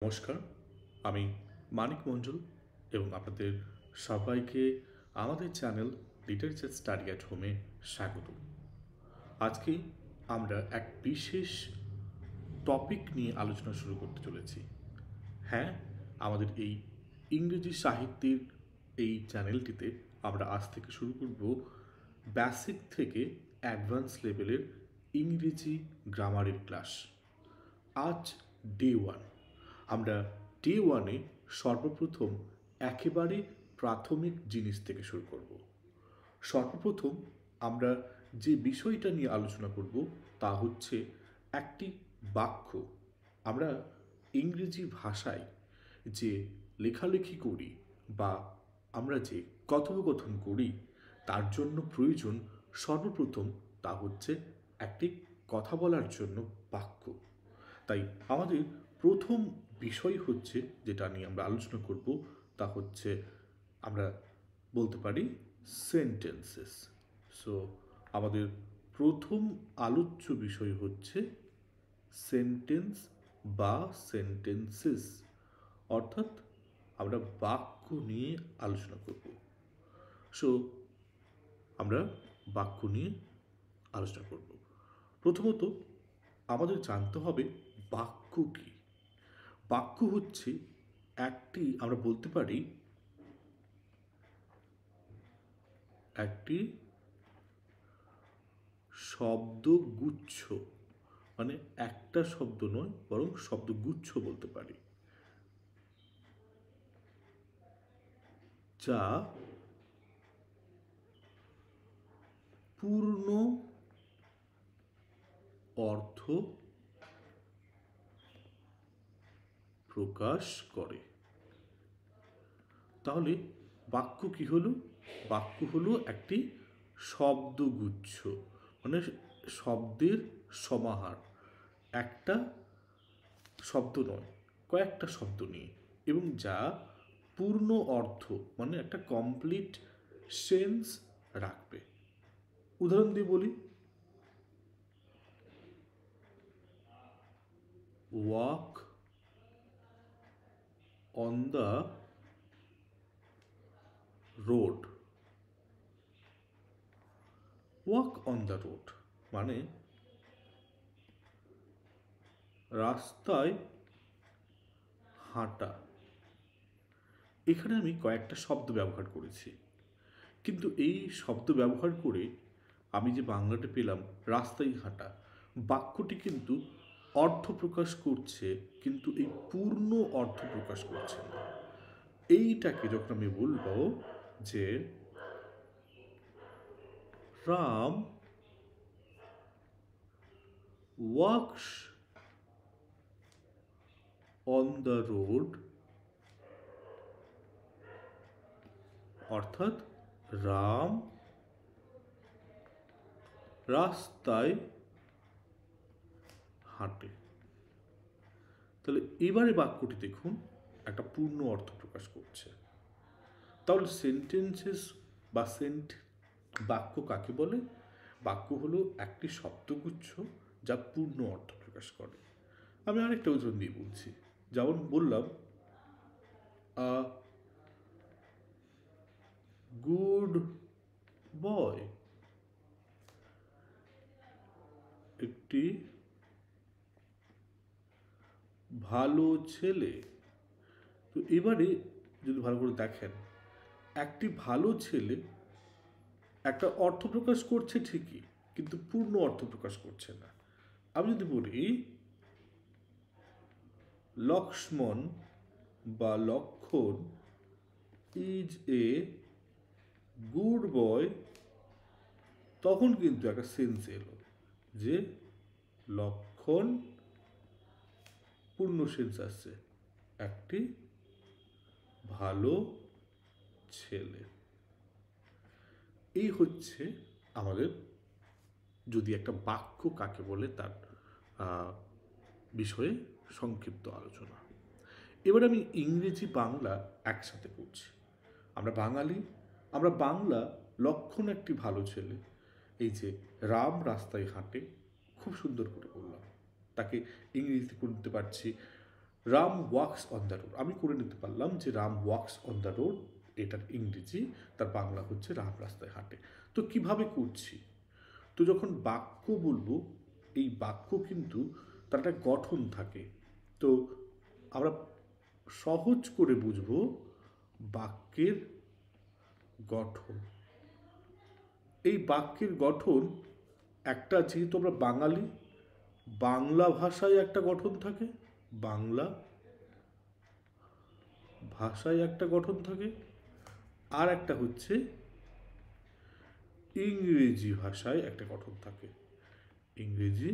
নমস্কার, আমি মানিক মণ্ডল এবং আপনাদের সবাইকে আমাদের চ্যানেল লিটারেচার স্টাডি অ্যাট হোমে স্বাগত। আজকে আমরা এক বিশেষ টপিক নিয়ে আলোচনা শুরু করতে চলেছি। হ্যাঁ, আমাদের এই ইংরেজি সাহিত্যের এই চ্যানেলটিতে আমরা আজ থেকে শুরু করব বেসিক থেকে অ্যাডভান্স লেভেলের ইংরেজি গ্রামারের ক্লাস। আজ ডে ওয়ান। আমরা ডে ওয়ানে সর্বপ্রথম একেবারে প্রাথমিক জিনিস থেকে শুরু করব। সর্বপ্রথম আমরা যে বিষয়টা নিয়ে আলোচনা করব তা হচ্ছে একটি বাক্য। আমরা ইংরেজি ভাষায় যে লেখালেখি করি বা আমরা যে কথোপকথন করি তার জন্য প্রয়োজন সর্বপ্রথম তা হচ্ছে একটি কথা বলার জন্য বাক্য। তাই আমাদের প্রথম বিষয় হচ্ছে যেটা নিয়ে আমরা আলোচনা করব তা হচ্ছে আমরা বলতে পারি সেন্টেন্সেস। সো আমাদের প্রথম আলোচ্য বিষয় হচ্ছে সেন্টেন্স বা সেন্টেন্সেস, অর্থাৎ আমরা বাক্য নিয়ে আলোচনা করব। সো আমরা বাক্য নিয়ে আলোচনা করব। প্রথমত আমাদের জানতে হবে বাক্য কি। বাক্য হচ্ছে একটি, আমরা বলতে পারি, একটি শব্দগুচ্ছ, মানে একটা শব্দ নয় বরং শব্দগুচ্ছ বলতে পারি, যা পূর্ণ অর্থ প্রকাশ করে। তাহলে বাক্য কি হলো? বাক্য হলো একটি শব্দগুচ্ছ, মানে শব্দের সমাহার, একটা শব্দ নয় কয়েকটা শব্দ নিয়ে, এবং যা পূর্ণ অর্থ মানে একটা কমপ্লিট সেন্স রাখবে। উদাহরণ দিয়ে বলি, walk on the road. Walk on the road মানে রাস্তায় হাঁটা। এখানে আমি কয়েকটা শব্দ ব্যবহার করেছি, কিন্তু এই শব্দ ব্যবহার করে আমি যে বাংলাটা পেলাম রাস্তায় হাঁটা, বাক্যটি কিন্তু অর্থ প্রকাশ করছে, কিন্তু এই পূর্ণ অর্থ প্রকাশ করছে না। এইটাকে যখন আমি বলবো যে Ram walks on the road, অর্থাৎ রাম রাস্তায় হাঁটে। তাহলে এবারে বাক্যটি দেখুন একটা পূর্ণ অর্থ প্রকাশ করছে। তাহলে সেন্টেন্সেস বা বাক্য কাকে বলে? বাক্য হলো একটি শব্দগুচ্ছ যা পূর্ণ অর্থ প্রকাশ করে। আমি আরেকটা উদাহরণ দিয়ে বলছি। যেমন বললাম, আ গুড বয়, একটি ভালো ছেলে। তো এবারে যদি ভালো করে দেখেন, একটি ভালো ছেলে একটা অর্থ প্রকাশ করছে ঠিকই, কিন্তু পূর্ণ অর্থ প্রকাশ করছে না। আমি যদি বলি লক্ষ্মণ বা লক্ষণ ইজ এ গুড বয়, তখন কিন্তু একটা সেন্স এলো যে লক্ষণ পূর্ণ সেন্স আসছে, একটি ভালো ছেলে। এই হচ্ছে আমাদের যদি একটা বাক্য কাকে বলে তার বিষয়ে সংক্ষিপ্ত আলোচনা। এবার আমি ইংরেজি বাংলা একসাথে করছি। আমরা বাঙালি, আমরা বাংলা লক্ষণ একটি ভালো ছেলে, এই যে রাম রাস্তায় হাঁটে, খুব সুন্দর করে বললাম। তাকে ইংরেজিতে করতে পারছি Ram wax on the road, আমি করে নিতে পারলাম যে Ram wax on the road এটার ইংরেজি, তার বাংলা হচ্ছে রাম রাস্তায় হাঁটে। তো কিভাবে করছি? তো যখন বাক্য বলবো, এই বাক্য কিন্তু তার একটা গঠন থাকে। তো আমরা সহজ করে বুঝবো বাক্যের গঠন। এই বাক্যের গঠন একটা, যেহেতু আমরা বাঙালি, বাংলা ভাষায় একটা গঠন থাকে, বাংলা ভাষায় একটা গঠন থাকে, আর একটা হচ্ছে ইংরেজি ভাষায় একটা গঠন থাকে, ইংরেজি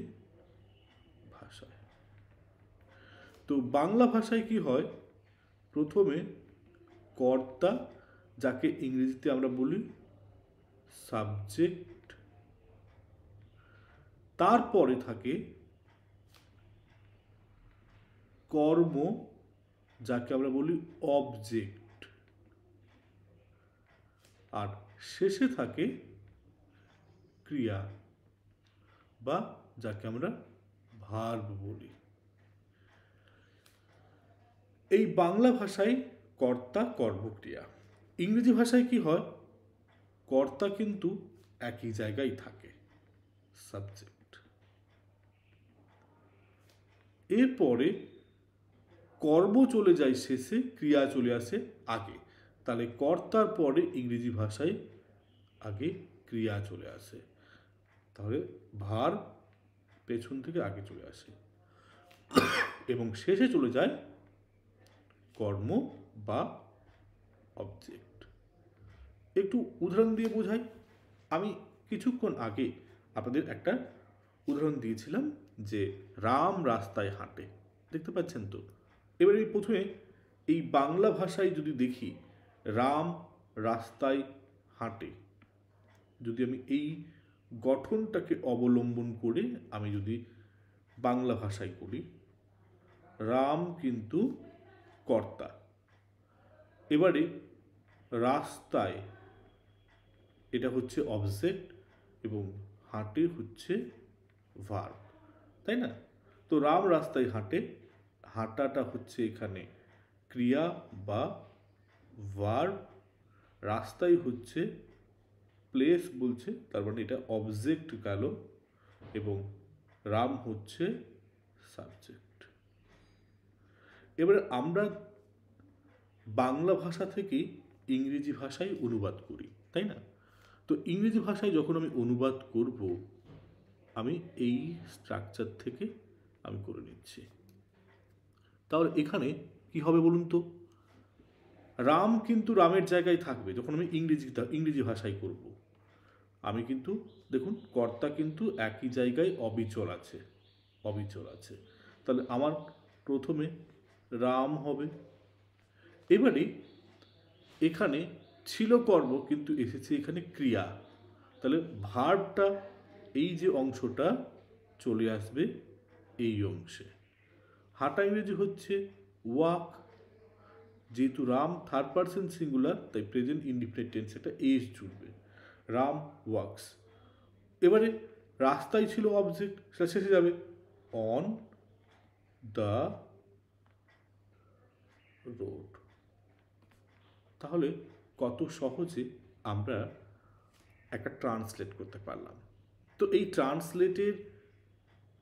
ভাষায়। তো বাংলা ভাষায় কি হয়, প্রথমে কর্তা, যাকে ইংরেজিতে আমরা বলি সাবজেক্ট, তারপরে থাকে কর্ম, যাকে আমরা বলি অবজেক্ট, আর শেষে থাকে ক্রিয়া বা যাকে আমরা ভার্ব বলি। এই বাংলা ভাষায় কর্তা, কর্ম, ক্রিয়া। ইংরেজি ভাষায় কি হয়, কর্তা কিন্তু একই জায়গায় থাকে, সাবজেক্ট, এরপরে কর্ম চলে যায় শেষে, ক্রিয়া চলে আসে আগে। তাহলে কর্তার পরে ইংরেজি ভাষায় আগে ক্রিয়া চলে আসে, তাহলে ভার্ব পেছন থেকে আগে চলে আসে এবং শেষে চলে যায় কর্ম বা অবজেক্ট। একটু উদাহরণ দিয়ে বোঝাই। আমি কিছুক্ষণ আগে আপনাদের একটা উদাহরণ দিয়েছিলাম যে রাম রাস্তায় হাঁটে, দেখতে পাচ্ছেন তো। এবারে প্রথমে এই বাংলা ভাষায় যদি দেখি রাম রাস্তায় হাঁটে, যদি আমি এই গঠনটাকে অবলম্বন করে আমি যদি বাংলা ভাষায় করি, রাম কিন্তু কর্তা, এবারে রাস্তায় এটা হচ্ছে অবজেক্ট এবং হাঁটে হচ্ছে ভার্ব, তাই না? তো রাম রাস্তায় হাঁটে, হাঁটাটা হচ্ছে এখানে ক্রিয়া বা ভার্ব, রাস্তায় হচ্ছে প্লেস বলছে, তার মানে এটা অবজেক্ট গেল, এবং রাম হচ্ছে সাবজেক্ট। এবারে আমরা বাংলা ভাষা থেকে ইংরেজি ভাষায় অনুবাদ করি, তাই না? তো ইংরেজি ভাষায় যখন আমি অনুবাদ করব, আমি এই স্ট্রাকচার থেকে আমি করে নিচ্ছি। তাহলে এখানে কি হবে বলুন তো, রাম কিন্তু রামের জায়গায় থাকবে যখন আমি ইংরেজি ভাষায় করব। আমি কিন্তু দেখুন কর্তা কিন্তু একই জায়গায় অবিচল আছে, অবিচল আছে। তাহলে আমার প্রথমে রাম হবে। এবারে এখানে ছিল কর্ম কিন্তু এসেছে এখানে ক্রিয়া, তাহলে ভার্বটা এই যে অংশটা চলে আসবে এই অংশে। হাঁটা ইংরেজি হচ্ছে ওয়াক, যেহেতু রাম থার্ড পারসন সিঙ্গুলার তাই প্রেজেন্ট ইনডিফিনিট টেন্স এটা এস জুড়বে, রাম ওয়াক্স। এবারে রাস্তায় ছিল অবজেক্ট, সেটা শেষে যাবে অন দ্য রোড। তাহলে কত সহজে আমরা একটা ট্রান্সলেট করতে পারলাম। তো এই ট্রান্সলেটের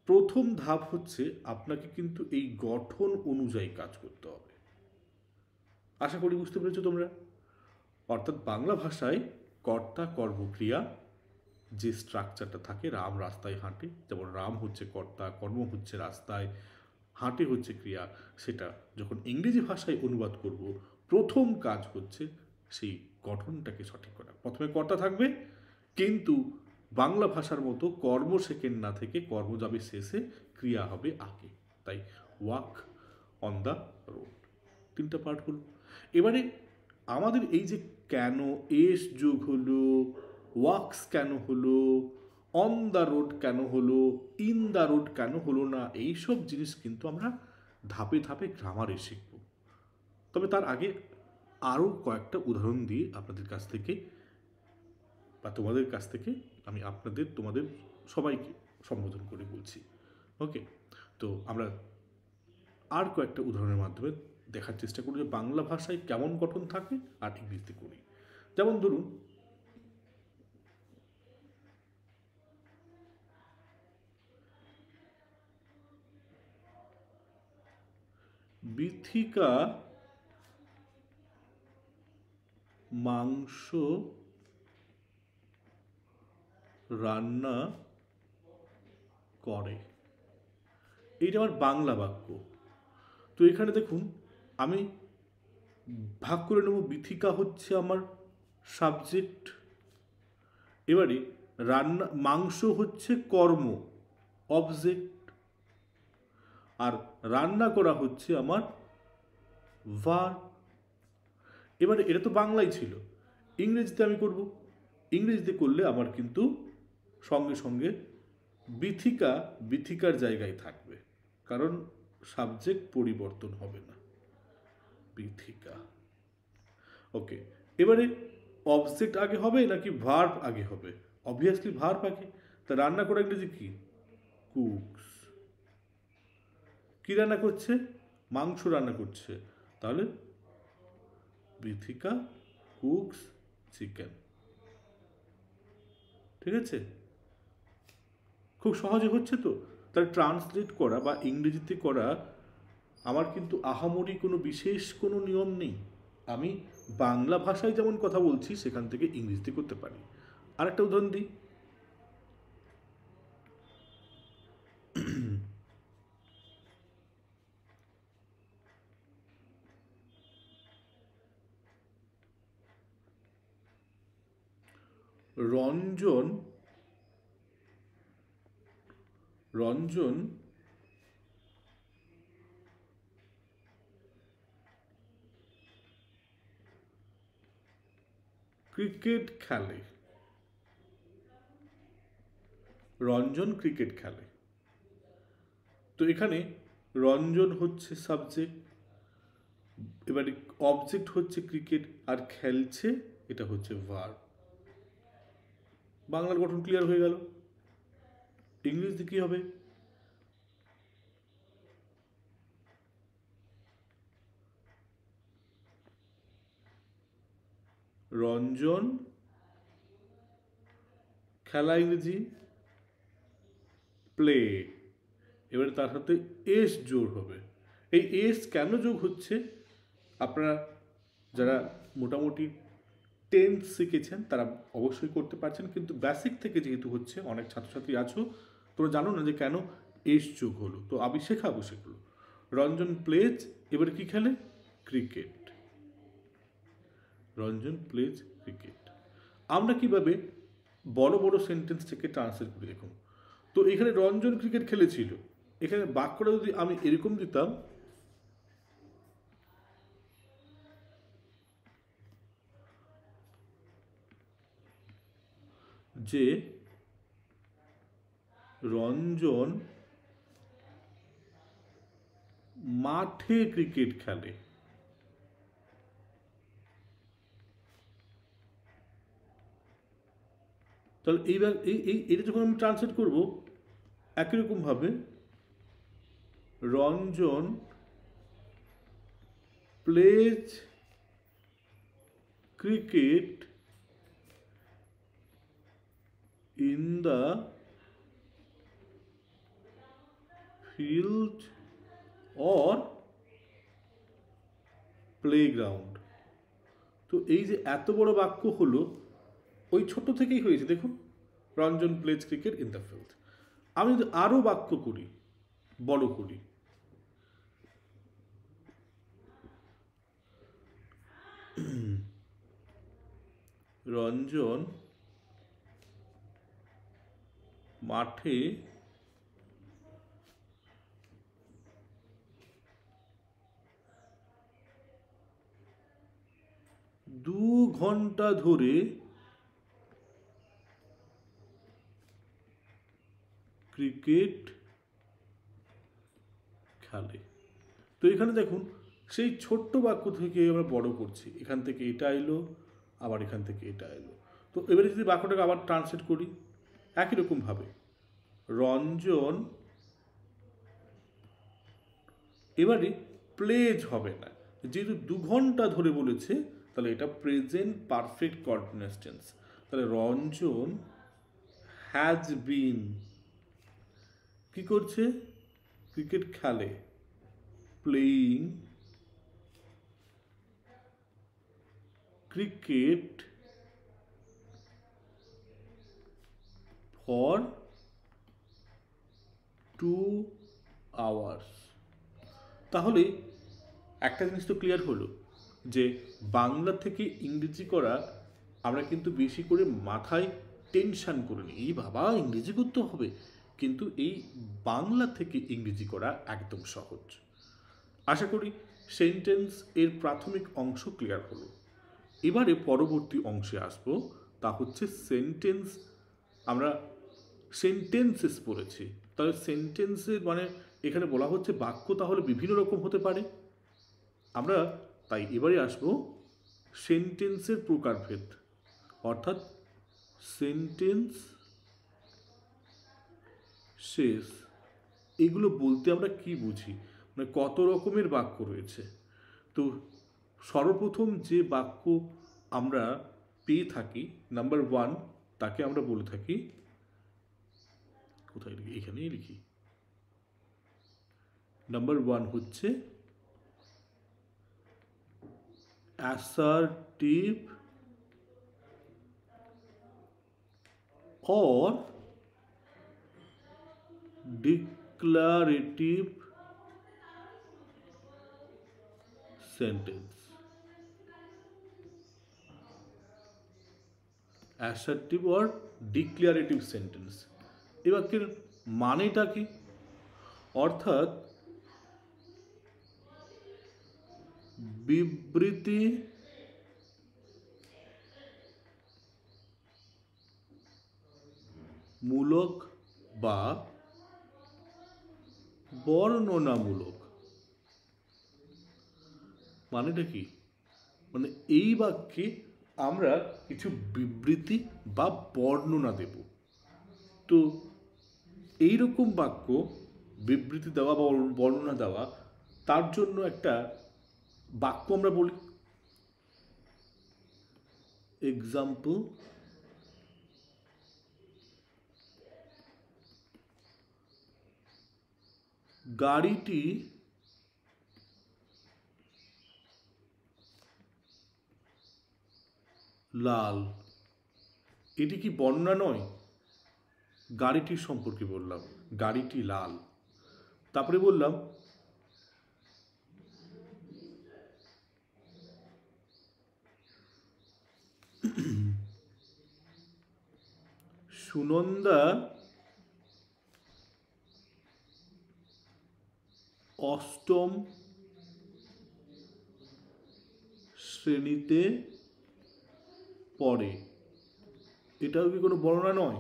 প্রথম ধাপ হচ্ছে আপনাকে কিন্তু এই গঠন অনুযায়ী কাজ করতে হবে। আশা করি বুঝতে পেরেছো তোমরা। অর্থাৎ বাংলা ভাষায় কর্তা কর্ম ক্রিয়া যে স্ট্রাকচারটা থাকে, রাম রাস্তায় হাঁটে, যেমন রাম হচ্ছে কর্তা, কর্ম হচ্ছে রাস্তায়, হাঁটে হচ্ছে ক্রিয়া, সেটা যখন ইংরেজি ভাষায় অনুবাদ করব প্রথম কাজ হচ্ছে সেই গঠনটাকে সঠিক করা। প্রথমে কর্তা থাকবে কিন্তু বাংলা ভাষার মতো কর্ম সেকেন্ড না থেকে কর্ম যাবে শেষে, ক্রিয়া হবে আগে। তাই ওয়াক অন দ্য রোড, তিনটা পার্ট হলো। এবারে আমাদের এই যে কেন এস যোগ হলো, ওয়াক্স কেন হলো, অন দ্য রোড কেন হলো, ইন দ্য রোড কেন হলো না, এইসব জিনিস কিন্তু আমরা ধাপে ধাপে গ্রামারে শিখব। তবে তার আগে আরও কয়েকটা উদাহরণ দিয়ে আপনাদের কাছ থেকে বা তোমাদের কাছ থেকে আমি তোমাদের সবাইকে সম্বোধন করে বলছি। ওকে, তো আমরা আর কয়েকটা উদাহরণের মাধ্যমে দেখার চেষ্টা করি যে বাংলা ভাষায় কেমন গঠন থাকে আর ইংরেজিতে করি। যেমন ধরুন, বিথিকা মাংস রান্না করে, এইটা আমার বাংলা বাক্য। তো এখানে দেখুন আমি ভাগ করে নেব, বিথিকা হচ্ছে আমার সাবজেক্ট, এবারে রান্না মাংস হচ্ছে কর্ম অবজেক্ট, আর রান্না করা হচ্ছে আমার ভার্ব। এবারে এটা তো বাংলাই ছিল, ইংরেজিতে আমি করব। ইংরেজিতে করলে আমার কিন্তু সঙ্গে সঙ্গে বিথিকা বিথিকার জায়গায় থাকবে, কারণ সাবজেক্ট পরিবর্তন হবে না, বিথিকা। ওকে, এবারে অবজেক্ট আগে হবে নাকি ভার্ব আগে হবে? অবভিয়াসলি ভার্ব আগে। তা রান্না করা ইংরেজি কি? কুকস। কি রান্না করছে? মাংস রান্না করছে, তাহলে বিথিকা কুকস চিকেন। ঠিক আছে, খুব সহজে হচ্ছে তো। তাহলে ট্রান্সলেট করা বা ইংরেজিতে করা আমার কিন্তু আহামরি কোনো বিশেষ কোনো নিয়ম নেই। আমি বাংলা ভাষায় যেমন কথা বলছি সেখান থেকে ইংরেজিতে করতে পারি। আরেকটা উদাহরণ দিই, রঞ্জন রঞ্জন ক্রিকেট খেলে। রঞ্জন ক্রিকেট খেলে, তো এখানে রঞ্জন হচ্ছে সাবজেক্ট, এবারে অবজেক্ট হচ্ছে ক্রিকেট, আর খেলছে এটা হচ্ছে ভার্ব। বাংলার গঠন ক্লিয়ার হয়ে গেল। ইংরেজিতে কি হবে? রঞ্জন খেলা ইংরেজি প্লে, এবারে তার সাথে এস যোগ হবে। এই এস কেন যোগ হচ্ছে? আপনারা যারা মোটামুটি টেন্স শিখেছেন তারা অবশ্যই করতে পারছেন, কিন্তু বেসিক থেকে যেহেতু হচ্ছে, অনেক ছাত্রছাত্রী আছো তোমরা জানো না যে কেন এস যোগ হলো, তো আমি শেখাবো সেগুলো। রঞ্জন প্লেজ, এবারে কি খেলে? ক্রিকেট। Ranjan plays cricket. আমরা কিভাবে বড় বড় সেন্টেন্স থেকে ট্রান্সলেট করি দেখুন। তো এখানে রঞ্জন ক্রিকেট খেলেছিল, এখানে বাক্যটা যদি আমি এরকম দিতাম, যে রঞ্জন মাঠে ক্রিকেট খেলে, তাহলে এইবার এটা যখন আমি ট্রান্সলেট করব একই রকম ভাবে, Ranjan plays cricket in the field or playground. তো এই যে এত বড় বাক্য হলো, ওই ছোট থেকেই হয়েছে দেখুন, Ranjan plays cricket in the field. আমি যদি আরো বাক্য করি, বড় করি, রঞ্জন মাঠে দু ঘন্টা ধরে ক্রিকেট খেলে। তো এখানে দেখুন সেই ছোট্ট বাক্য থেকে আমরা বড় করছি, এখান থেকে এটা এলো, আবার এখান থেকে এটা এলো। তো এবারে যদি বাক্যটাকে আবার ট্রান্সলেট করি একই রকমভাবে, রঞ্জন এবারে প্লেজ হবে না, যেহেতু 2 ঘন্টা ধরে বলেছে তাহলে এটা প্রেজেন্ট পারফেক্ট কন্টিনিউয়াস টেন্স। তাহলে রঞ্জন হ্যাজ বিন কি করছে, ক্রিকেট খেলে, প্লেয়িং ক্রিকেট ফর 2 hours। তাহলে একটা জিনিস তো ক্লিয়ার হলো যে বাংলা থেকে ইংরেজি করা আমরা কিন্তু বেশি করে মাথায় টেনশন করে নিই, এই বাবা ইংরেজি করতে হবে, কিন্তু এই বাংলা থেকে ইংরেজি করা একদম সহজ। আশা করি সেন্টেন্স এর প্রাথমিক অংশ ক্লিয়ার হলো। এবারে পরবর্তী অংশে আসব, তা হচ্ছে সেন্টেন্স। আমরা সেন্টেন্সেস পড়েছি, তাহলে সেন্টেন্সের মানে এখানে বলা হচ্ছে বাক্য তাহলে বিভিন্ন রকম হতে পারে। আমরা তাই এবারে আসব সেন্টেন্সের প্রকারভেদ, অর্থাৎ সেন্টেন্স শেষ এগুলো বলতে আমরা কি বুঝি, মানে কত রকমের বাক্য রয়েছে। তো সর্বপ্রথম যে বাক্য আমরা পেয়ে থাকি নাম্বার 1, তাকে আমরা বলে থাকি, কোথায় লিখি, এখানেই লিখি, নাম্বার 1 হচ্ছে assertive or declarative sentence। assertive or declarative sentence এই বাক্যের মানেটা কি, অর্থাৎ বিবৃতি মূলক বা বর্ণনামূলক। মানেটা কি, মানে এই বাক্যে আমরা কিছু বিবৃতি বা বর্ণনা দেব। তো এইরকম বাক্য বিবৃতি দেওয়া বা বর্ণনা দেওয়া, তার জন্য একটা বাক্য আমরা বলি। এক্সাম্পল, গাড়িটি লাল। এটি কি বর্ণনা নয়, গাড়িটির সম্পর্কে বললাম গাড়িটি লাল। তারপরে বললাম সুনন্দা অষ্টম শ্রেণীতে পড়ে। এটাও কি কোনো বর্ণনা নয়?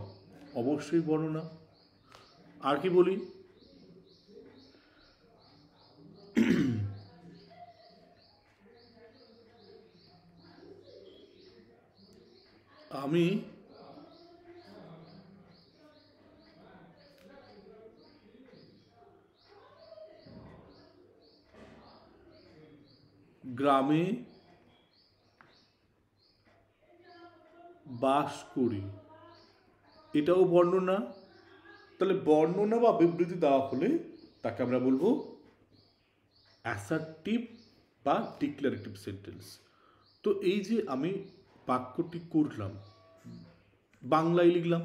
অবশ্যই বর্ণনা। আর কি বলি, আমি গ্রামে বাস করি। এটাও বর্ণনা। তাহলে বর্ণনা বা বিবৃতি দেওয়া হলে তাকে আমরা বলবো অ্যাসার্টিভ বা ডিক্লারেটিভ সেন্টেন্স। তো এই যে আমি বাক্যটি করলাম, বাংলায় লিখলাম,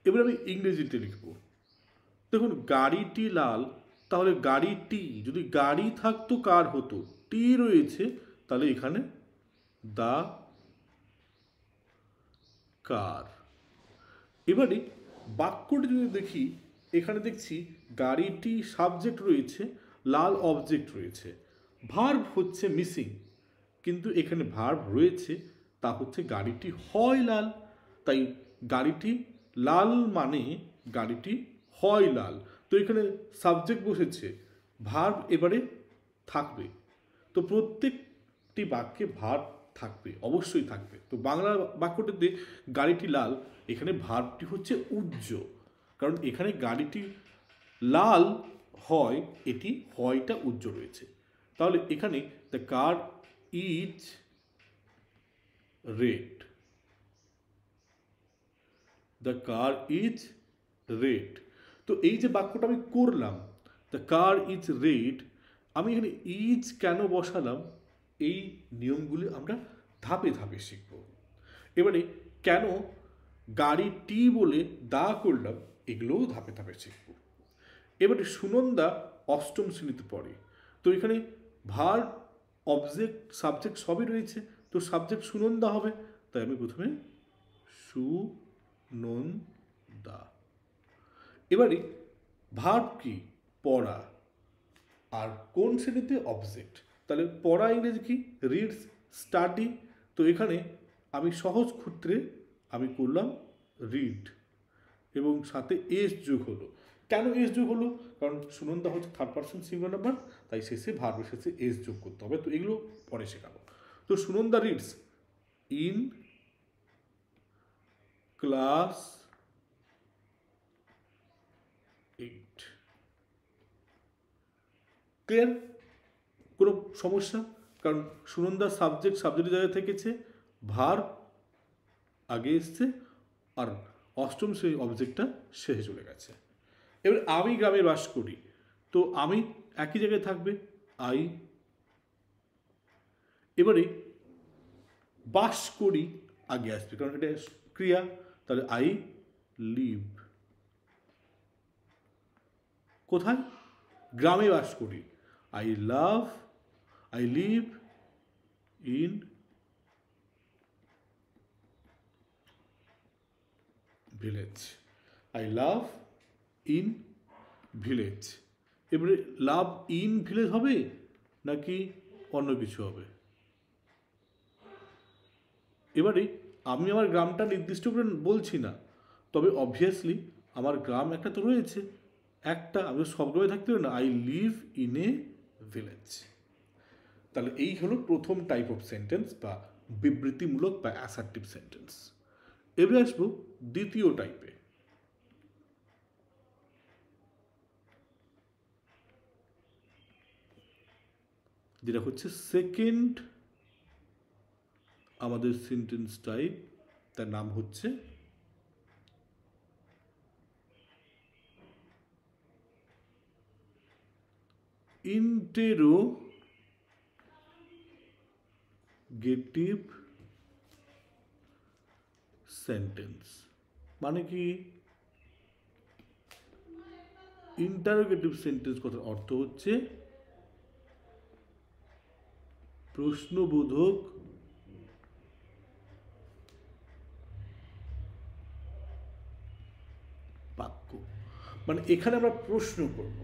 এবার আমি ইংরেজিতে লিখব। দেখুন, গাড়িটি লাল, তাহলে গাড়িটি, যদি গাড়ি থাকতো কার হতো, টি রয়েছে, তাহলে এখানে দা কার। এবারে বাক্যটি যদি দেখি, এখানে দেখছি গাড়িটি সাবজেক্ট রয়েছে, লাল অবজেক্ট রয়েছে, ভার্ব হচ্ছে মিসিং, কিন্তু এখানে ভার্ব রয়েছে, তা হচ্ছে গাড়িটি হয় লাল। তাই গাড়িটি লাল মানে গাড়িটি হয় লাল। তো এখানে সাবজেক্ট বসেছে, ভার্ব এবারে থাকবে। তো প্রত্যেকটি বাক্যে ভার্ব থাকবে, অবশ্যই থাকবে। তো বাংলা বাক্যটিতে গাড়িটি লাল, এখানে ভার্বটি হচ্ছে উজ্জ, কারণ এখানে গাড়িটি লাল হয়, এটি হয়টা উজ্জ্বল রয়েছে। তাহলে এখানে the car is red, the car is red. তো এই যে বাক্যটা আমি করলাম, দ্য কার ইজ রেড, আমি এখানে ইজ কেন বসালাম, এই নিয়মগুলি আমরা ধাপে ধাপে শিখব। এবারে কেন গাড়িটি বলে দা করলাম, এগুলোও ধাপে ধাপে শিখব। এবারে সুনন্দা অষ্টম শ্রেণীতে পড়ে, তো এখানে ভার, অবজেক্ট, সাবজেক্ট সবই রয়েছে, তো সাবজেক্ট সুনন্দা হবে, তাই আমি প্রথমে সুনন্দা। এবারে ভার্ব কি, পড়া, আর কোন শ্রেণীতে, অবজেক্ট। তাহলে পড়া ইংরেজি কি, রিডস, স্টাডি। তো এখানে আমি সহজ ক্ষেত্রে আমি করলাম রিড, এবং সাথে এস যোগ হলো। কেন এস যোগ হলো, কারণ সুনন্দা হচ্ছে থার্ড পারসন সিঙ্গুলার নাম্বার, তাই শেষে ভার্বের শেষে এস যোগ করতে হবে। তো এগুলো পরে শেখাবো। তো Sunanda reads in class 8। Clear? কোনো সমস্যা? কারণ সুনন্দা সাবজেক্ট সাবজেক্টের জায়গায় থেকেছে, ভার্ব আগে এসছে, আর অষ্টম শ্রেণী অবজেক্টটা শেষে চলে গেছে। এবার আমি গ্রামে বাস করি, তো আমি একই জায়গায় থাকবে, আই। এবারে বাস করি আগে আসবে, কারণ এটা ক্রিয়া, তাহলে আই লিভ। কোথায়? গ্রামে বাস করি, I love, I live in village, I love in village. এবারে লাভ ইন ভিলেজ হবে নাকি অন্য কিছু হবে? এবারে আমি আমার গ্রামটা নির্দিষ্ট করে বলছি না, তবে অবভিয়াসলি আমার গ্রাম একটা তো রয়েছে, একটা, আমি সব গ্রামে থাকতে পারি না, I live in a village. তাহলে এই হলো প্রথম টাইপ অফ সেন্টেন্স, বা বিবৃতিমূলক বা অ্যাসার্টিভ সেন্টেন্স। এবারে আসবো দ্বিতীয় টাইপে, যেটা হচ্ছে সেকেন্ড আমাদের সেন্টেন্স টাইপ, তার নাম হচ্ছে ইন্টেরোগেটিভ সেন্টেন্স। মানে কি? ইন্টারোগেটিভ সেন্টেন্স কথার অর্থ হচ্ছে প্রশ্নবোধক বাক্য। মানে এখানে আমরা প্রশ্ন করব,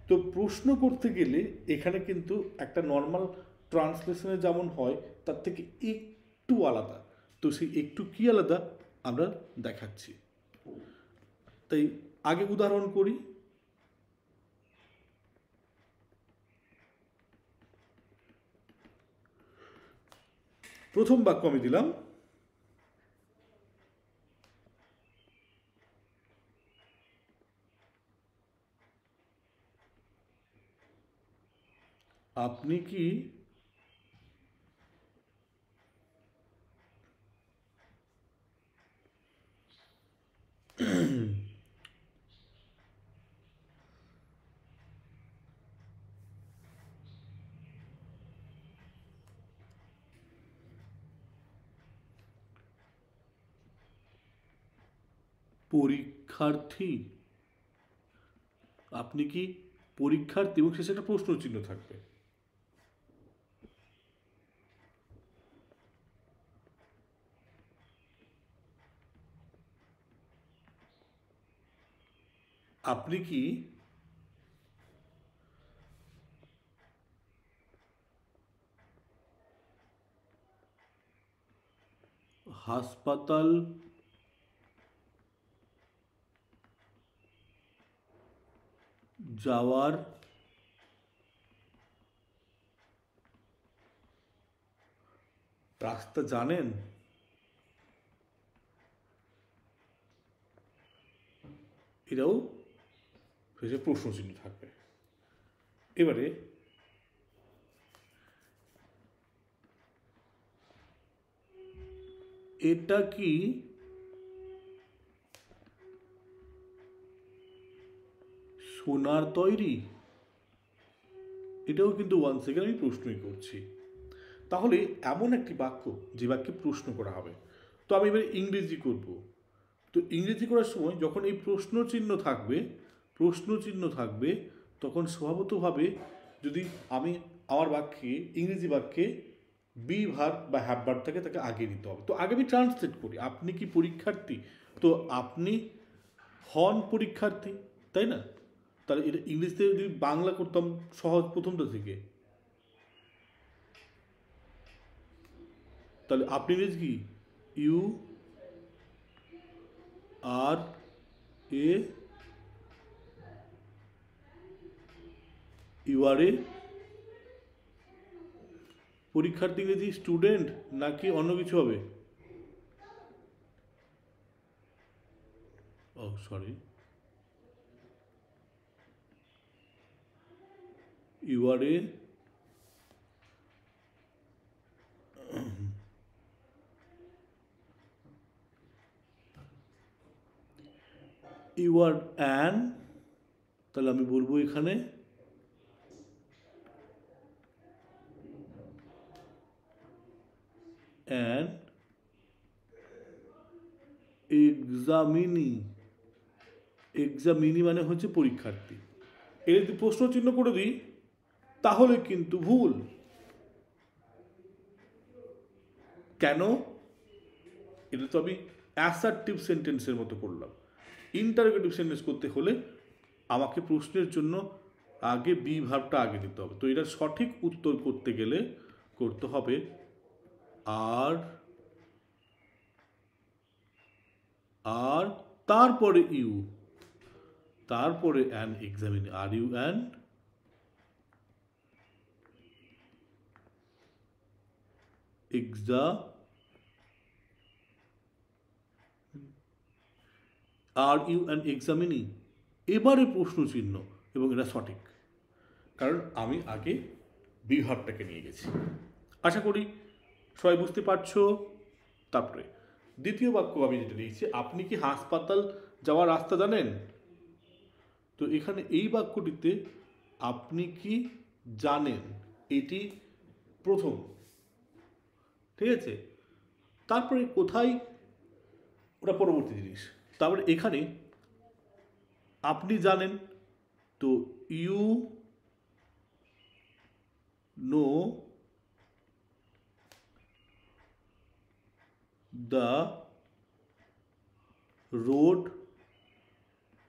তো প্রশ্ন করতে গেলে এখানে কিন্তু একটা নর্মাল ট্রান্সলেশনে যেমন হয় তার থেকে একটু আলাদা। তো সেই একটু কি আলাদা আমরা দেখাচ্ছি। তাই আগে উদাহরণ করি। প্রথম বাক্য আমি দিলাম, আপনি কি পরীক্ষার্থী? আপনি কি পরীক্ষার্থী, এবং শেষে একটা প্রশ্ন চিহ্ন থাকবে। আপনি কি হাসপাতাল যাওয়ার রাস্তা জানেন? এটাও শেষে প্রশ্ন চিহ্ন থাকবে। এবারে এটা কি সোনার তৈরি? এটাও কিন্তু ওয়ান সেকেন্ড আমি প্রশ্নই করছি। তাহলে এমন একটি বাক্য যে বাক্যে প্রশ্ন করা হবে। তো আমি এবার ইংরেজি করব। তো ইংরেজি করার সময় যখন এই প্রশ্ন চিহ্ন থাকবে তখন স্বভাবতভাবে যদি আমি আমার বাক্যে ইংরেজি বাক্যে বি ভার্ব বা হ্যাভ ভার্ব থাকে তাকে আগে নিতে হবে। তো আগে আমি ট্রান্সলেট করি, আপনি কি পরীক্ষার্থী? তো আপনি হন পরীক্ষার্থী, তাই না? তাহলে এটা ইংলিশতে যদি বাংলা করতাম সহজ প্রথমটা থেকে, তাহলে আপনি ইংরেজি কি? You are a you are এ পরীক্ষার্থী ইংরেজি স্টুডেন্ট নাকি অন্য কিছু হবে? ও sorry, you are a you are an, তাহলে আমি বলবো এখানে অ্যান এক্সামিনি। এক্সামিনি মানে হচ্ছে পরীক্ষার্থী। এর যদি প্রশ্ন চিহ্ন করে দিই তাহলে কিন্তু ভুল। কেন? এটা তো আমি অ্যাসার্টিভ সেন্টেন্সের মতো করলাম। ইন্টারোগেটিভ সেন্টেন্স করতে হলে আমাকে প্রশ্নের জন্য আগে বি ভার্বটা আগে দিতে হবে। তো এটা সঠিক উত্তর করতে গেলে করতে হবে আর আর তারপরে ইউ, তারপরে an examine, are you an are you an examinee, এবারে প্রশ্ন চিহ্ন, এবং এটা সঠিক কারণ আমি আগে বিভাবটাকে নিয়ে গেছি। আশা করি সবাই বুঝতে পারছো। তারপরে দ্বিতীয় বাক্য আমি যেটা লিখছি, আপনি কি হাসপাতাল যাওয়ার রাস্তা জানেন? তো এখানে এই বাক্যটিতে আপনি কি জানেন এটি প্রথম, ঠিক আছে? তারপরে কোথায় ওটা পরবর্তী জিনিস। তারপরে এখানে আপনি জানেন, তো you know the road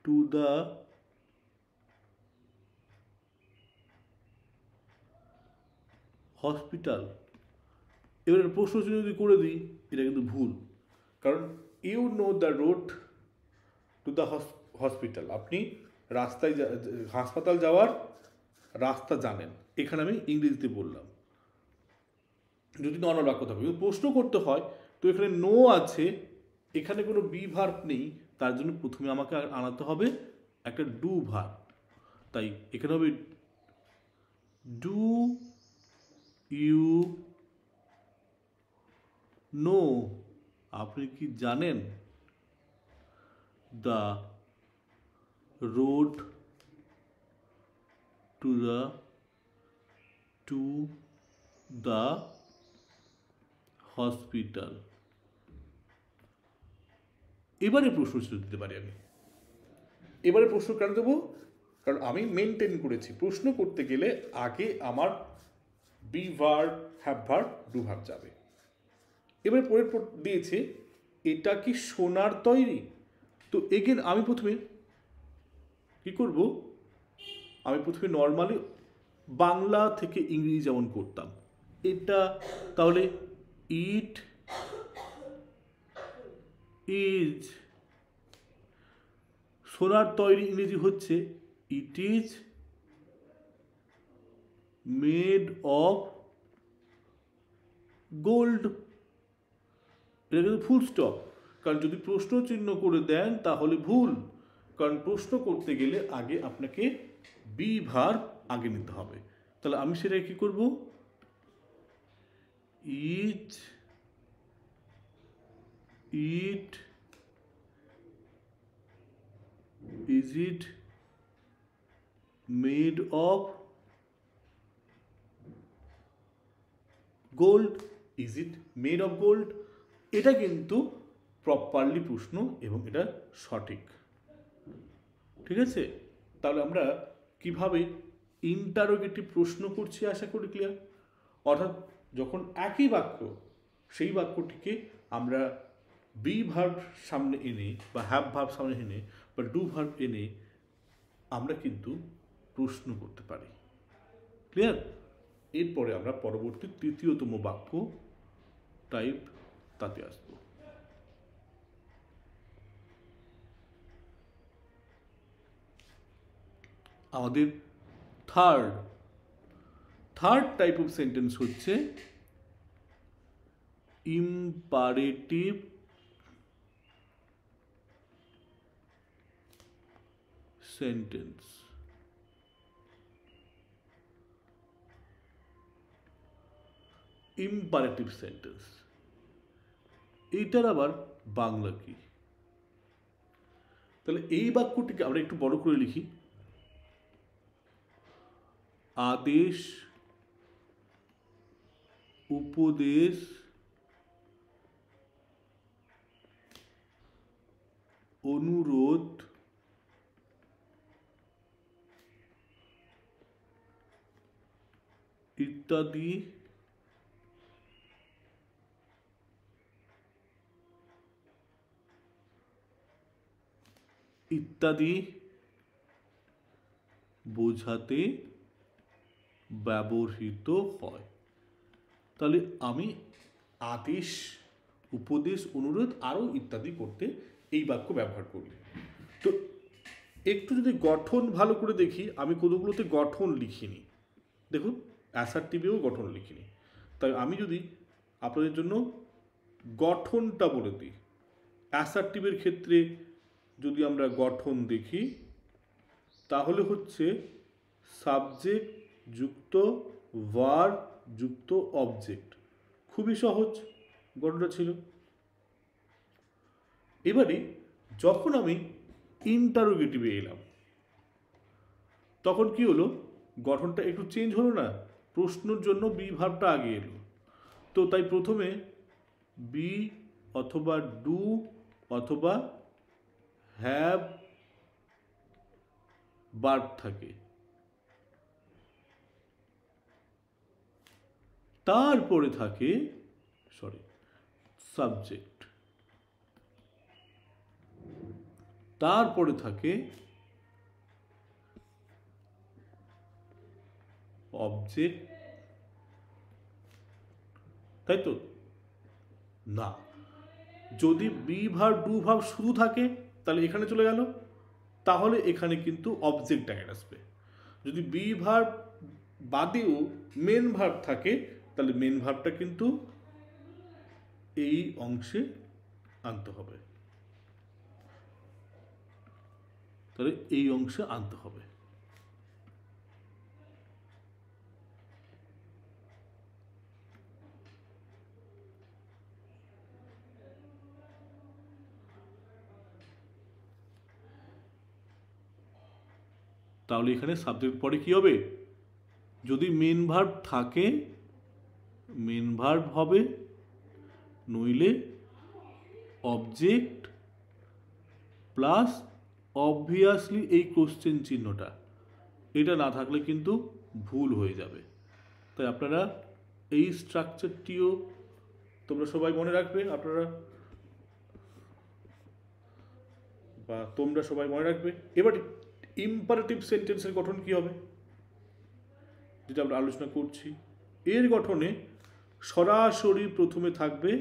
to the hospital. এবার প্রশ্ন যদি করে দিই এটা কিন্তু ভুল, কারণ you know the road to the hospital, আপনি রাস্তায় হাসপাতাল যাওয়ার রাস্তা জানেন। এখানে আমি ইংরেজিতে বললাম যদি নর্মাল বাক্য থাকে। কিন্তু প্রশ্ন করতে হয় তো এখানে নো আছে, এখানে কোনো বি ভার্ব নেই, তার জন্য প্রথমে আমাকে আনাতে হবে একটা ডু ভার্ব। তাই এখানে হবে ডু ইউ নো, আপনি কি জানেন the road to the hospital. এবারে প্রশ্ন দিতে পারি আমি। এবারে প্রশ্ন কেন দেবো? কারণ আমি মেনটেন করেছি প্রশ্ন করতে গেলে আগে আমার be verb, have verb, do verb যাবে। এবারে পরে দিয়েছে এটা কি সোনার তৈরি? তো এগেন আমি প্রথমে কি করব, আমি প্রথমে নর্মালি বাংলা থেকে ইংরেজি যেমন করতাম এটা, তাহলে ইট ইজ, সোনার তৈরি ইংরেজি হচ্ছে it is made of gold. এটা কিন্তু ফুল স্টপ, কারণ যদি প্রশ্ন চিহ্ন করে দেন তাহলে ভুল। কারণ প্রশ্ন করতে গেলে আগে আপনাকে বি ভার্ব আগে নিতে হবে। তাহলে আমি সেটা কি করব, is it is it made of gold, is it made of gold. এটা কিন্তু প্রপারলি প্রশ্ন এবং এটা সঠিক। ঠিক আছে, তাহলে আমরা কিভাবে ইন্টারোগেটিভ প্রশ্ন করছি আশা করি ক্লিয়ার। অর্থাৎ যখন একই বাক্য, সেই বাক্যটিকে আমরা বি ভার্ব সামনে এনে বা হ্যাভ ভার্ব সামনে এনে বা ডু ভার্ব এনে আমরা কিন্তু প্রশ্ন করতে পারি। ক্লিয়ার। এরপরে আমরা পরবর্তী তৃতীয়তম বাক্য টাইপ তাতে আসবো। আমাদের থার্ড টাইপ অফ সেন্টেন্স হচ্ছে ইম্পারেটিভ সেন্টেন্স। ইম্পারেটিভ সেন্টেন্স, এইটার আবার বাংলা কি? তাহলে এই বাক্যটিকে আমরা একটু বড় করে লিখি, আদেশ, উপদেশ, অনুরোধ, ইত্যাদি ইত্যাদি বোঝাতে ব্যবহৃত হয়। তাহলে আমি আদেশ, উপদেশ, অনুরোধ আরও ইত্যাদি করতে এই বাক্য ব্যবহার করি। তো একটু যদি গঠন ভালো করে দেখি, আমি কতগুলোতে গঠন লিখিনি। দেখুন, অ্যাসার্টিভেও গঠন লিখিনি। তাই আমি যদি আপনাদের জন্য গঠনটা বলে দিই, অ্যাসার্টিভের ক্ষেত্রে যদি আমরা গঠন দেখি তাহলে হচ্ছে সাবজেক্ট যুক্ত ভার্ব যুক্ত অবজেক্ট। খুবই সহজ গঠনটা ছিল। এবারে যখন আমি ইন্টারোগেটিভে এলাম তখন কি হলো, গঠনটা একটু চেঞ্জ হলো না? প্রশ্নের জন্য বি ভার্বটা আগে এলো। তো তাই প্রথমে বি অথবা ডু অথবা হ্যাভ ভার্ব থাকে, তারপরে থাকে সাবজেক্ট, তারপরে থাকে অবজেক্ট, তাই তো না? যদি বি ভার্ব ডু ভার্ব শুধু থাকে তাহলে এখানে চলে গেল, তাহলে এখানে কিন্তু অবজেক্ট আগে আসবে। যদি বি ভার্ব বাদেও মেন ভার্ব থাকে তাহলে মেন ভার্বটা কিন্তু এই অংশে আনতে হবে, তাহলে এই অংশে আনতে হবে। তাহলে এখানে সাবজেক্ট পরে কি হবে? যদি মেন ভার্ব থাকে মেন ভার্ব হবে, নইলে অবজেক্ট প্লাস অবভিয়াসলি এই কোশ্চেন চিহ্নটা, এটা না থাকলে কিন্তু ভুল হয়ে যাবে। তাই আপনারা এই স্ট্রাকচারটিও তোমরা সবাই মনে রাখবে, তোমরা সবাই মনে রাখবে। এবার ইম্পারেটিভ সেন্টেন্সের গঠন কি হবে যেটা আমরা আলোচনা করছি, এর গঠনে সরাসরি প্রথমে থাকবে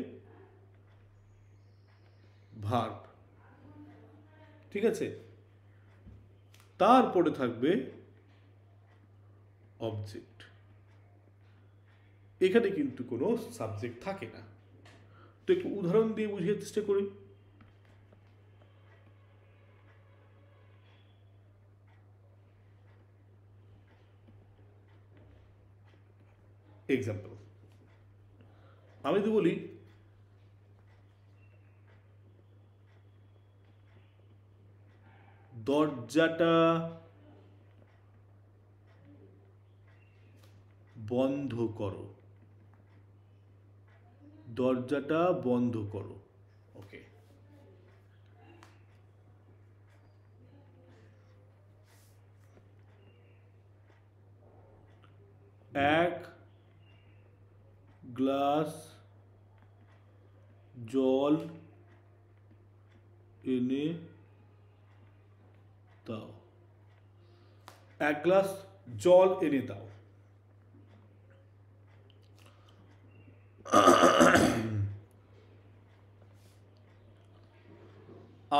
ভার্ব, ঠিক আছে, তারপরে থাকবে অবজেক্ট। এখানে কিন্তু কোনো সাবজেক্ট থাকে না। তো একটু উদাহরণ দিয়ে বুঝিয়ে চেষ্টা করি। এক্সাম্পল, আমি যদি বলি দরজাটা বন্ধ করো, দরজাটা বন্ধ করো। ওকে, এক গ্লাস জল এনে দাও, এক গ্লাস জল এনে দাও।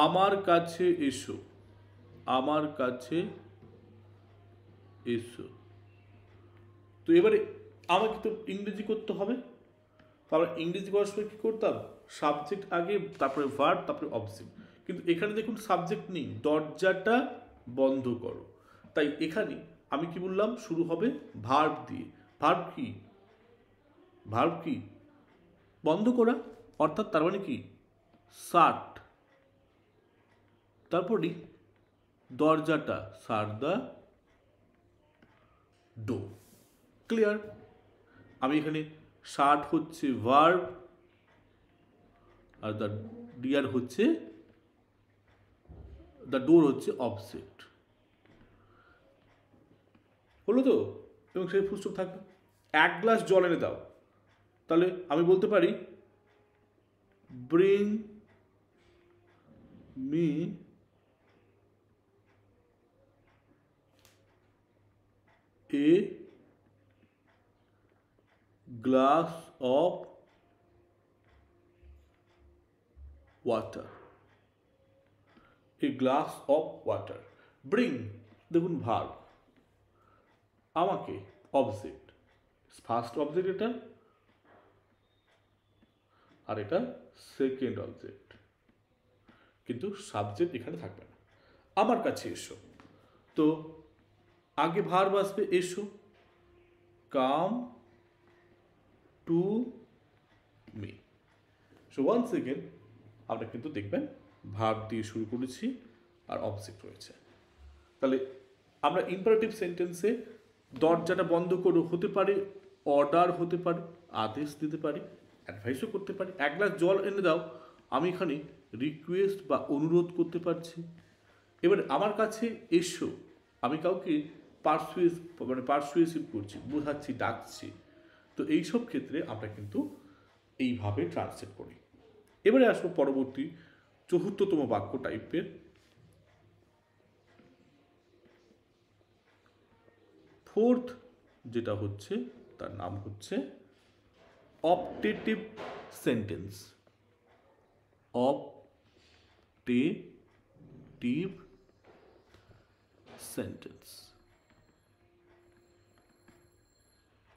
আমার কাছে এসো, আমার কাছে এসো। তো এবারে আমাকে তো ইংরেজি করতে হবে, তো আমরা ইংরেজি করার সময় কী করতাম, সাবজেক্ট আগে, তারপরে ভার্ব, তারপরে অবজেক্ট। কিন্তু এখানে দেখুন সাবজেক্ট নেই, দরজাটা বন্ধ করো। তাই এখানে আমি কি বললাম, শুরু হবে ভার্ব দিয়ে। ভার্ব কি, ভার্ব কি, বন্ধ করা, অর্থাৎ তার মানে কি শাট। তারপরে দরজাটা, শাট দ্য ডোর। ক্লিয়ার? আমি এখানে শাট হচ্ছে ভার্ব আর দ্য ডিয়ার হচ্ছে, দ্য ডোর হচ্ছে অবজেক্ট। হলো তো? এবং সেই ফুলস্টপ থাকবে। এক গ্লাস জল এনে দাও, তাহলে আমি বলতে পারি bring me a glass of water, a glass of water. Bring দেখুন ভার্ব, আমাকে অবজেক্ট, ফার্স্ট অবজেক্ট এটা, আর এটা সেকেন্ড অবজেক্ট, কিন্তু সাবজেক্ট এখানে থাকবে না। আমার কাছে এসো, তো আগে ভার্ব আসবে এসো, come to me. So once again আমরা কিন্তু দেখবেন ভার্ব দিয়ে শুরু করেছি আর অবজেক্ট রয়েছে। তাহলে আমরা ইম্পারেটিভ সেন্টেন্সে দরজাটা বন্ধ করো হতে পারে অর্ডার, হতে পারে আদেশ দিতে পারি, অ্যাডভাইসও করতে পারি। এক গ্লাস জল এনে দাও, আমি এখানে রিকোয়েস্ট বা অনুরোধ করতে পারছি। এবার আমার কাছে এসো, আমি কাউকে পারসুয়েসিভ করছি, বোঝাচ্ছি, ডাকছি। তো এইসব ক্ষেত্রে আমরা কিন্তু এইভাবে ট্রান্সলেট করি। এবারে আসবো পরবর্তী চতুর্থতম বাক্য টাইপের। ফোর্থ যেটা হচ্ছে তার নাম হচ্ছে optative sentence. Optative sentence,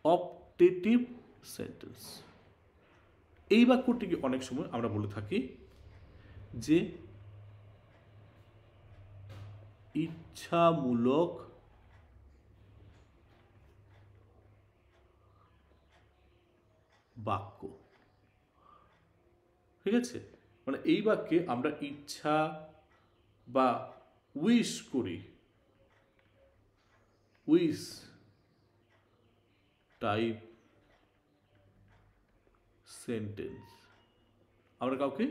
optative sentence. এই বাক্যটিকে অনেক সময় আমরা বলে থাকি যে ইচ্ছামূলক বাক্য। ঠিক আছে, মানে এই বাক্যে আমরা ইচ্ছা বা উইশ করি, উইশ টাইপ সেন্টেন্স। আমরা কাউকে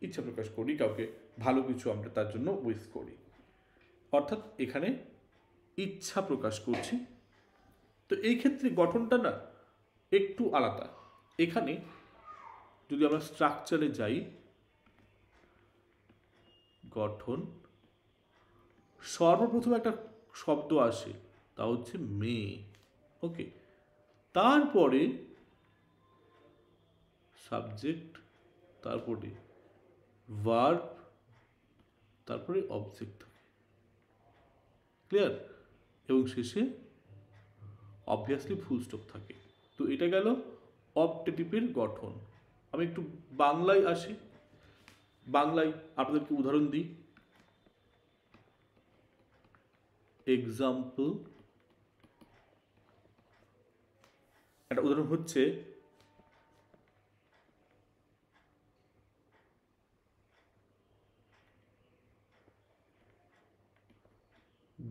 ইচ্ছা প্রকাশ করি, কাউকে ভালো কিছু আমরা তার জন্য উইশ করি, অর্থাৎ এখানে ইচ্ছা প্রকাশ করছি। তো এই ক্ষেত্রে গঠনটা না একটু আলাদা। এখানে যদি আমরা স্ট্রাকচারে যাই, গঠন, সর্বপ্রথম একটা শব্দ আসে, তা হচ্ছে মেয়ে। ওকে, তারপরে সাবজেক্ট, তারপরে ভার্ব, তারপরে অবজেক্ট থাকে। ক্লিয়ার? এবং শেষে অবভিয়াসলি ফুল স্টপ থাকে। তো এটা গেল অপটেটিভের গঠন। আমি একটু বাংলায় আসি, বাংলায় আপনাদেরকে উদাহরণ দিই। এক্সাম্পল, একটা উদাহরণ হচ্ছে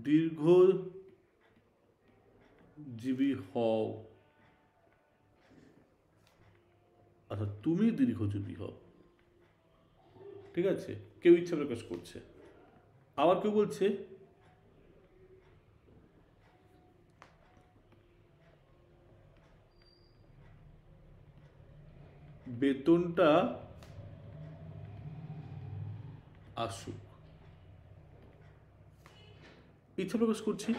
দীর্ঘজীবী হও, অর্থাৎ তুমি দীর্ঘজীবী হও। ঠিক আছে, কেউ ইচ্ছা প্রকাশ করছে। আবার কেউ বলছে বেতনটা আসুক। ইচ্ছা প্রকাশ করছি।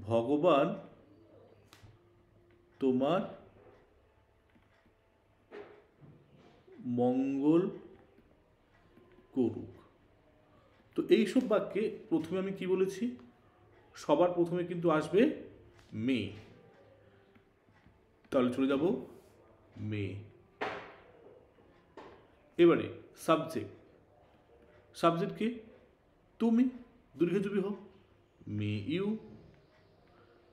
ভগবান তোমার মঙ্গল করুক। তো এইসব বাক্যে প্রথমে আমি কি বলেছি, সবার প্রথমে কিন্তু আসবে মে। তাহলে চলে যাব মে। এবারে সাবজেক্ট, সাবজেক্ট কি, তুমি দীর্ঘজীবী হও, মে ইউ।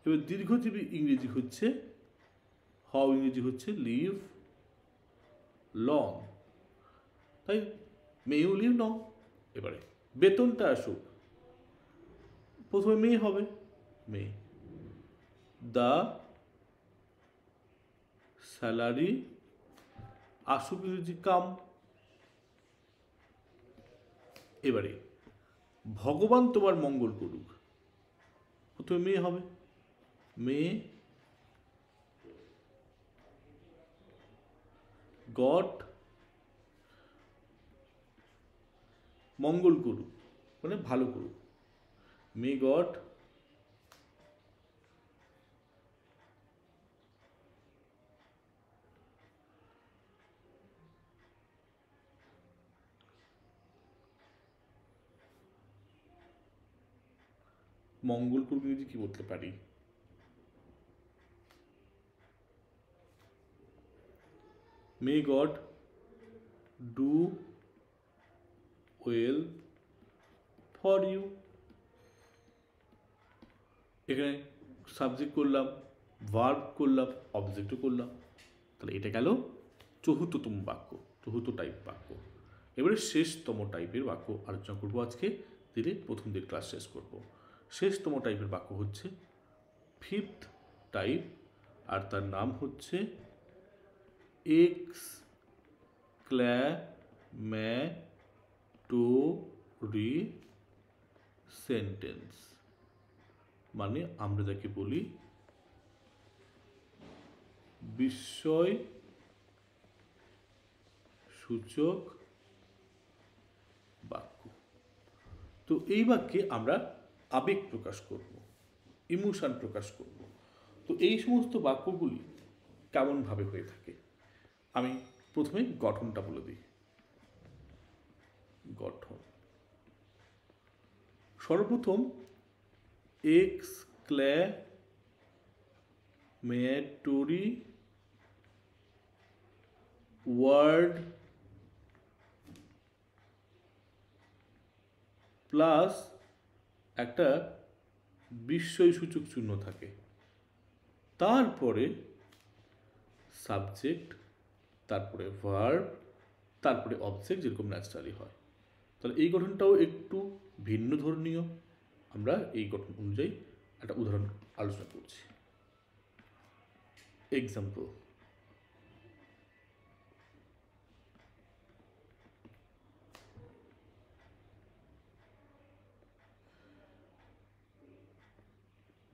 এবার দীর্ঘজীবী ইংরেজি হচ্ছে, হও ইংরেজি হচ্ছে লিভ লং, তাই মে ইউ লিভ লং। এবারে বেতনটা আসুক, প্রথমে মে হবে, মে। দ্য স্যালারি আসুক ইংরেজি কাম। এবারে ভগবান তোমার মঙ্গল করুক, প্রথমে মে হবে, মে গড মঙ্গল করুক, মানে ভালো করুক, মে গড মঙ্গল করুক ইংরেজি কি বলতে পারি, may God do well for you. এখানে সাবজেক্ট করলাম, ভার্ব করলাম, অবজেক্টও করলাম। তাহলে এটা গেল চতুর্থতম বাক্য, চতুর্থ টাইপ বাক্য। এবারে শেষতম টাইপের বাক্য আলোচনা করব আজকে, দিলে প্রথম দিন ক্লাস শেষ করব। শেষতম টাইপের বাক্য হচ্ছে ফিফথ টাইপ, আর তার নাম হচ্ছে এক্সক্ল্যামেটরি সেন্টেন্স, মানে আমরা যাকে বলি বিস্ময় সূচক বাক্য। তো এই বাক্যে আমরা আবেগ প্রকাশ করব, ইমোশন প্রকাশ করব। তো এই সমস্ত বাক্যগুলি কেমনভাবে হয়ে থাকে, আমি প্রথমে গঠনটা বলে দিই। গঠন সর্বপ্রথম এক্সক্ল্যামেটরি ওয়ার্ড প্লাস একটা বিস্ময়সূচক চিহ্ন থাকে, তারপরে সাবজেক্ট, তারপরে ভার্ব, তারপরে অবজেক্ট, যেরকম ন্যাচারালি হয়। তাহলে এই গঠনটাও একটু ভিন্ন ধর্মীয়। আমরা এই গঠন অনুযায়ী একটা উদাহরণ আলোচনা করছি। এক্সাম্পল,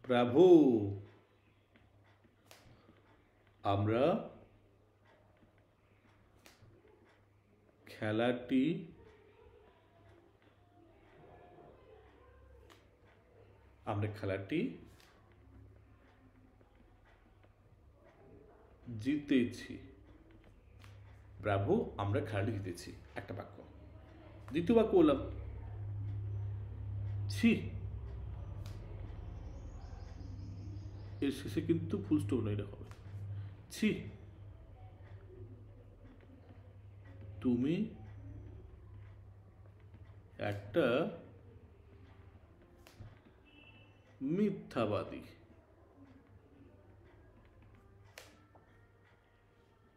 ব্রাভো, আমরা খেলাটি জিতেছি। ব্রাভো, আমরা খেলাটি জিতেছি, একটা বাক্য। দ্বিতীয় বাক্য বললাম ছি, এর শেষে কিন্তু ফুল স্টপ নয়, এটা হবে ছি, তুমি একটা মিথ্যাবাদী।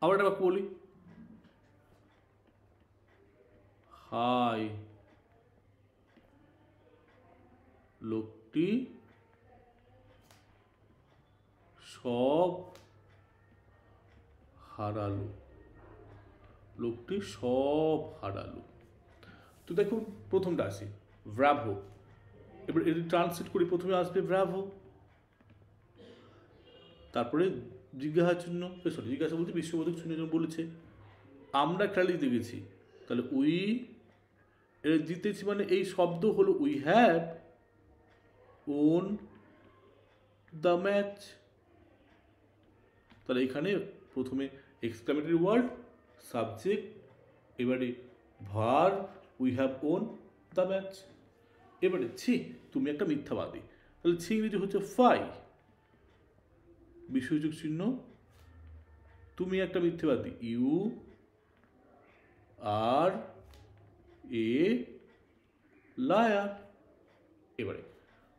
আবার একটা বাক্য বলি, হাই লোকটি সব হারালো। লোকটি সব হারালো। তো দেখুন প্রথমটা আসি ব্রাভো। এবার এটি ট্রান্সলেট করি, প্রথমে আসবে ব্রাভো, তারপরে জিজ্ঞাসা চিহ্ন, সরি জিজ্ঞাসা বলতে বিশ্ববোধক চিহ্ন যেন বলেছে। আমরা খেলা জিতে গেছি, তাহলে উই, এর জিতেছি মানে এই শব্দ হলো we have won the match. তাহলে এখানে প্রথমে এক্সক্লামেটরি ওয়ার্ড, সাবজেক্ট, এবারে verb, we have won the match. এবারে ছি তুমি একটা মিথ্যাবাদী, তাহলে ছি ইংরেজি হচ্ছে ফাই, বিশ্বযোগ চিহ্ন, তুমি একটা মিথ্যাবাদী, ইউ আর এ লায়ার। এবারে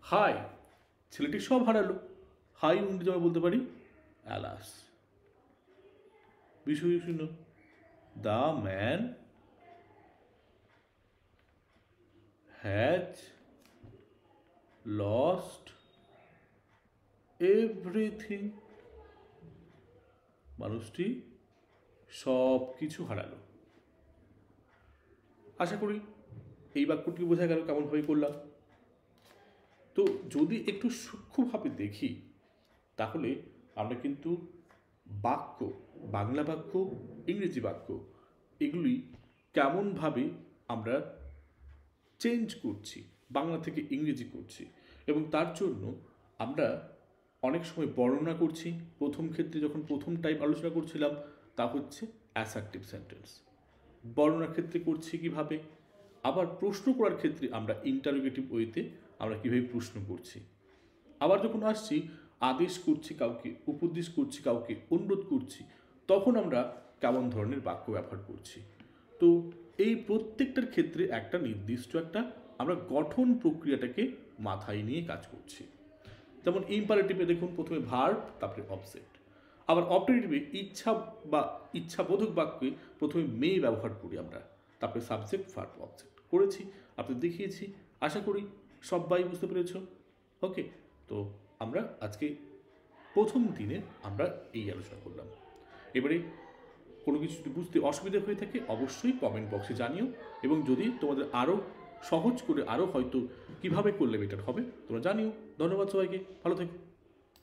হাই, ছেলেটি সব হারালো, হাই ইংরেজি আমরা বলতে পারি অ্যালাস, বিশ্বযোগ চিহ্ন, the man has lost everything. মানুষটি সব কিছু হারালো। আশা করি এই বাক্যটি বোঝা গেল কেমনভাবে করলাম। তো যদি একটু সূক্ষ্মভাবে দেখি তাহলে আমরা কিন্তু বাক্য, বাংলা বাক্য, ইংরেজি বাক্য, এগুলি কেমনভাবে আমরা চেঞ্জ করছি, বাংলা থেকে ইংরেজি করছি, এবং তার জন্য আমরা অনেক সময় বর্ণনা করছি। প্রথম ক্ষেত্রে যখন প্রথম টাইপ আলোচনা করছিলাম তা হচ্ছে অ্যাসার্টিভ সেন্টেন্স। বর্ণনার ক্ষেত্রে করছি কিভাবে, আবার প্রশ্ন করার ক্ষেত্রে আমরা ইন্টারোগেটিভ ওয়েতে আমরা কীভাবে প্রশ্ন করছি। আবার যখন আসছি আদেশ করছি কাউকে, উপদেশ করছি কাউকে, অনুরোধ করছি, তখন আমরা কেমন ধরনের বাক্য ব্যবহার করছি। তো এই প্রত্যেকটার ক্ষেত্রে একটা নির্দিষ্ট একটা আমরা গঠন প্রক্রিয়াটাকে মাথায় নিয়ে কাজ করছি। যেমন ইম্পারেটিভে দেখুন প্রথমে ভার্ব, তারপরে অবজেক্ট। আবার অপারেটিভে ইচ্ছা বা ইচ্ছাবোধক বাক্যে প্রথমে মে ব্যবহার করি আমরা, তারপরে সাবজেক্ট, ভার্ব, অবজেক্ট করেছি, আপনাদের দেখিয়েছি। আশা করি সবাই বুঝতে পেরেছ। ওকে, তো আমরা আজকে প্রথম দিনে আমরা এই আলোচনা করলাম। এবারে কোনো কিছু যদি বুঝতে অসুবিধা হয়ে থাকে অবশ্যই কমেন্ট বক্সে জানিও, এবং যদি তোমাদের আরও সহজ করে আরও হয়তো কিভাবে করলে বেটার হবে তোমরা জানিও। ধন্যবাদ সবাইকে, ভালো থেকো।